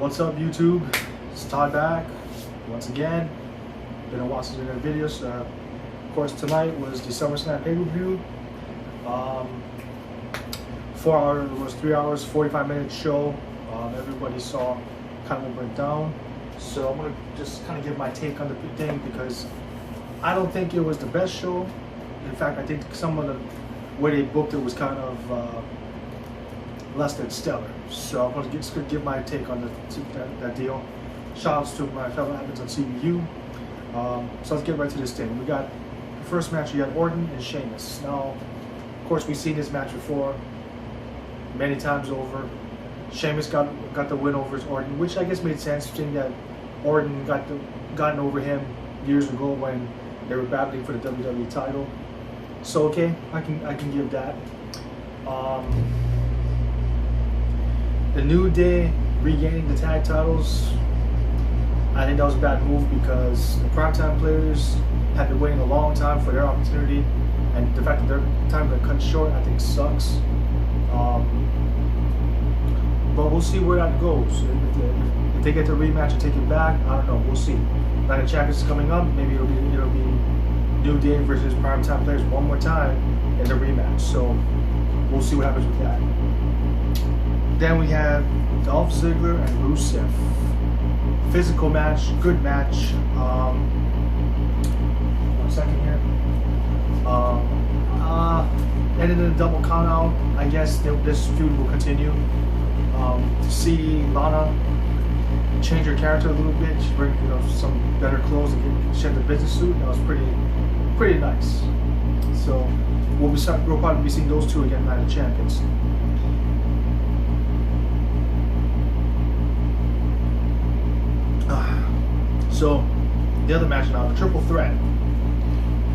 What's up, YouTube? It's Todd back once again. Been a while since I did a video. So, of course, tonight was the Summerslam pay-per-view. 4 hours, it was 3 hours, 45-minute show. Everybody saw kind of what went down. So I'm gonna just kind of give my take on the thing because I don't think it was the best show. In fact, I think some of the way they booked it was kind of less than stellar. So I'm gonna just give my take on that deal. Shout outs to my fellow admins on CBU. So let's get right to this thing. We got the first match. You got Orton and Sheamus. Now, of course, we've seen this match before, many times over. Sheamus got the win over Orton, which I guess made sense, seeing that Orton gotten over him years ago when they were battling for the WWE title. So okay, I can give that. The New Day regaining the tag titles, I think that was a bad move because the primetime players have been waiting a long time for their opportunity, and the fact that their time got cut short, I think sucks. But we'll see where that goes. If they get the rematch and take it back, I don't know. We'll see. Night of Champions is coming up. Maybe it'll be New Day versus primetime players one more time in the rematch. So we'll see what happens with that. Then we have Dolph Ziggler and Rusev. Physical match, good match. 1 second here. Ended in a double count out. I guess this feud will continue. To see Lana change her character a little bit, she bring some better clothes and she had the business suit. That was pretty nice. So we'll probably be seeing those two again, Night of Champions. So the other match now, the triple threat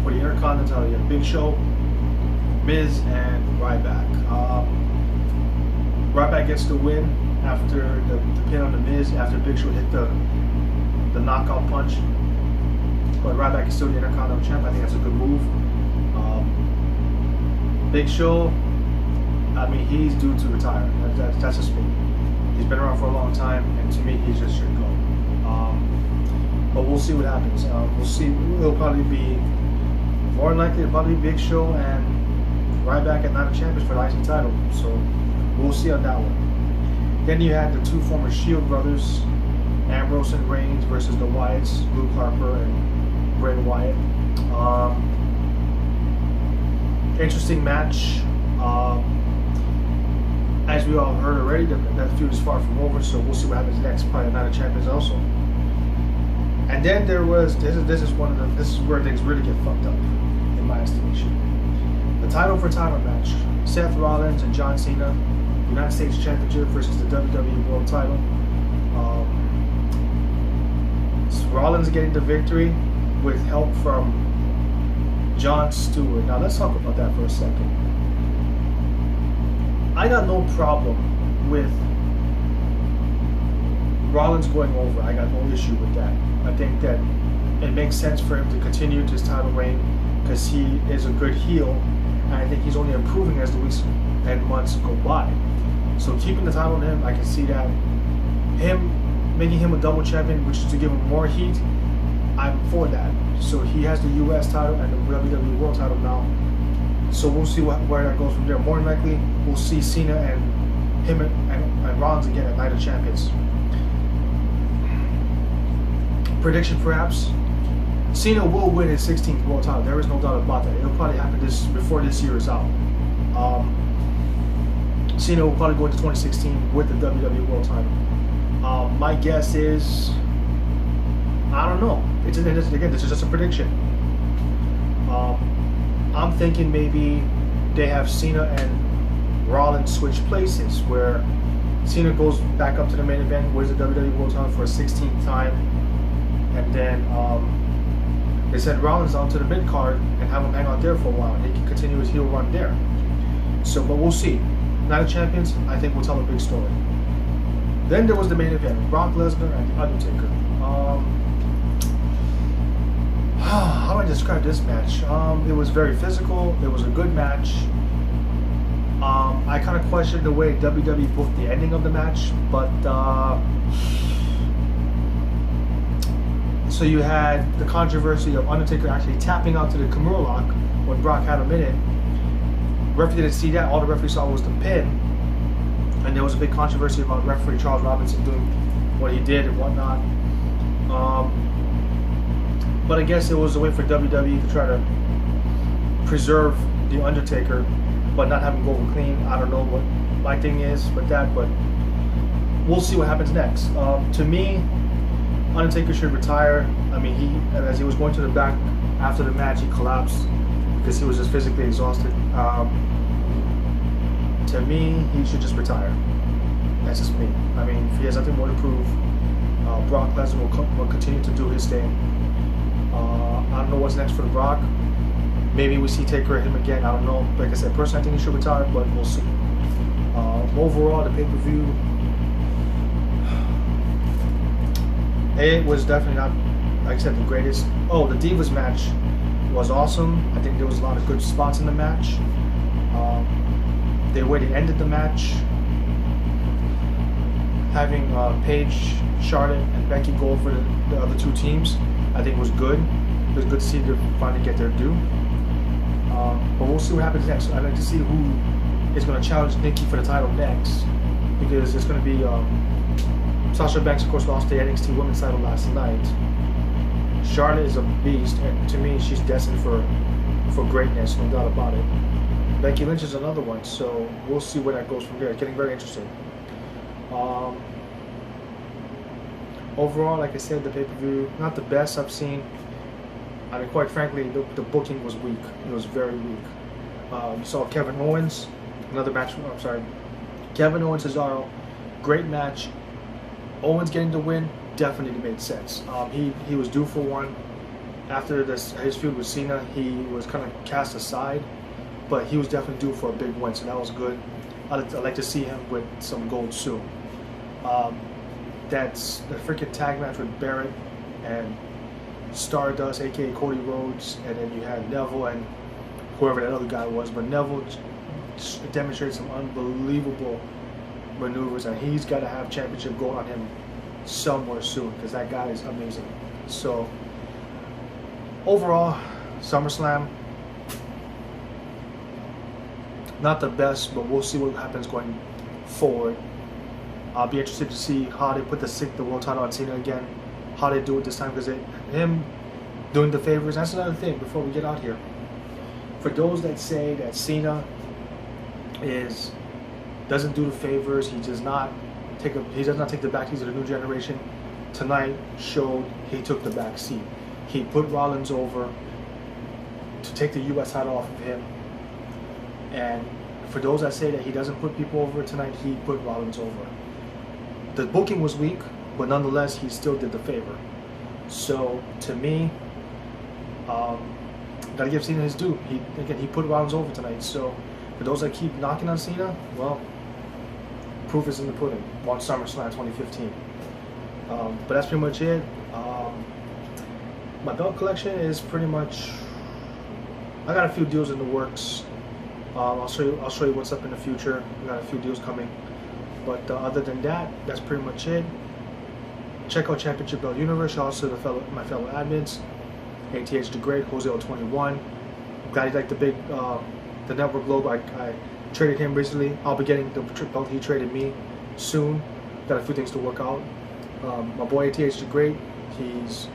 for the Intercontinental. You have Big Show, Miz, and Ryback. Ryback gets the win after the pin on the Miz, after Big Show hit the knockout punch. But Ryback is still the Intercontinental champ. I think that's a good move. Big Show, I mean, he's due to retire. That's just me. He's been around for a long time, and to me, he just should go. But we'll see what happens. We'll see. It'll probably be more than likely. It'll probably be Big Show and Ryback at Night of Champions for the IC title. So we'll see on that one. Then you had the two former Shield brothers, Ambrose and Reigns versus the Wyatts, Luke Harper and Bray Wyatt. Interesting match. As we all heard already, that feud is far from over. So we'll see what happens next. Probably Night of Champions also. And then there was this is where things really get fucked up, in my estimation. The title for title match: Seth Rollins and John Cena, United States Championship versus the WWE World Title. Rollins getting the victory with help from Jon Stewart. Now let's talk about that for a second. I got no problem with Rollins going over. I got no issue with that. I think that it makes sense for him to continue his title reign because he is a good heel, and I think he's only improving as the weeks and months go by. So keeping the title on him, I can see that. Him making him a double champion, which is to give him more heat, I'm for that. So he has the US title and the WWE World title now. So we'll see where that goes from there. More than likely, we'll see Cena and him and Rollins again at Night of Champions. Prediction, perhaps, Cena will win his 16th world title. There is no doubt about that. It'll probably happen before this year is out. Cena will probably go into 2016 with the WWE World title. My guess is, I don't know. This is just a prediction. I'm thinking maybe they have Cena and Rollins switch places, where Cena goes back up to the main event, wins the WWE World title for a 16th time. And then they send Rollins on to the mid card and have him hang out there for a while. He can continue his heel run there. So, but we'll see. Night of Champions, I think, will tell a big story. Then there was the main event: Brock Lesnar and The Undertaker. How do I describe this match? It was very physical. It was a good match. I I kind of questioned the way WWE booked the ending of the match, but so you had the controversy of Undertaker actually tapping out to the Kimura lock when Brock had him in it. Referee didn't see that. All the referee saw was the pin, and there was a big controversy about referee Charles Robinson doing what he did and whatnot. But I guess it was a way for WWE to try to preserve the Undertaker, but not have him go over clean. I don't know what my thing is with that, but we'll see what happens next. To me, Undertaker should retire. I mean, as he was going to the back after the match, he collapsed because he was just physically exhausted. To me, he should just retire. That's just me. I mean, if he has nothing more to prove, Brock Lesnar will continue to do his thing. I don't know what's next for the Brock. Maybe we see Taker him again. I don't know. Like I said, personally, I think he should retire, but we'll see. Overall, the pay-per-view, it was definitely not, like I said, the greatest. Oh, the Divas match was awesome. I think there was a lot of good spots in the match. The way they ended the match, having Paige, Charlotte, and Becky go over the other two teams, I think was good. It was good to see them finally get their due. But we'll see what happens next. I'd like to see who is going to challenge Nikki for the title next, because it's going to be Sasha Banks, of course, lost the NXT Women's title last night. Charlotte is a beast, and to me, she's destined for greatness, no doubt about it. Becky Lynch is another one, so we'll see where that goes from there. It's getting very interesting. Overall, like I said, the pay-per-view, not the best I've seen. I mean, quite frankly, the booking was weak. It was very weak. You saw Kevin Owens, another match. I'm sorry, Kevin Owens Cesaro, great match. Owens getting the win definitely made sense. He was due for one. After his feud with Cena, he was kind of cast aside, but he was definitely due for a big win, so that was good. I'd like to see him with some gold soon. That's the freaking tag match with Barrett and Stardust, aka Cody Rhodes, and then you had Neville and whoever that other guy was. But Neville demonstrated some unbelievable maneuvers, and he's got to have championship gold on him somewhere soon, because that guy is amazing. So overall, SummerSlam, not the best, but we'll see what happens going forward. I'll be interested to see how they put the world title on Cena again, how they do it this time, because him doing the favors, that's another thing before we get out here. For those that say that Cena doesn't do the favors, he does not take the back seat of the new generation, tonight showed he took the back seat. He put Rollins over to take the US title off of him. And for those that say that he doesn't put people over tonight, he put Rollins over. The booking was weak, but nonetheless, he still did the favor. So to me, gotta give Cena his due. He put Rollins over tonight. So for those that keep knocking on Cena, well, proof is in the pudding. Watch SummerSlam 2015. But that's pretty much it. My belt collection is pretty much. I got a few deals in the works. I'll show you what's up in the future. We got a few deals coming. But other than that, that's pretty much it. Check out Championship Belt Universe. Also, my fellow admins, ATH the Great, Jose021. Glad he liked the network logo. I traded him recently. I'll be getting the belt he traded me soon. Got a few things to work out. My boy ATH the Great, he's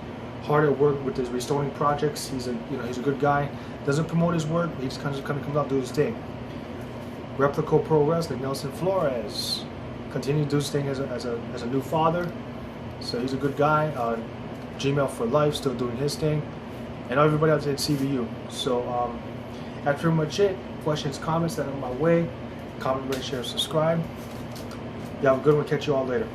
hard at work with his restoring projects. He's a good guy. Doesn't promote his work. He just kind of comes out and do his thing. Replico Pro Wrestling, Nelson Flores, continue to do his thing as a new father. So he's a good guy. Gmail for Life, still doing his thing. And everybody else at CVU. So that's pretty much it. Questions, comments that are on my way. Comment, rate, share, subscribe. You have a good one. Catch you all later.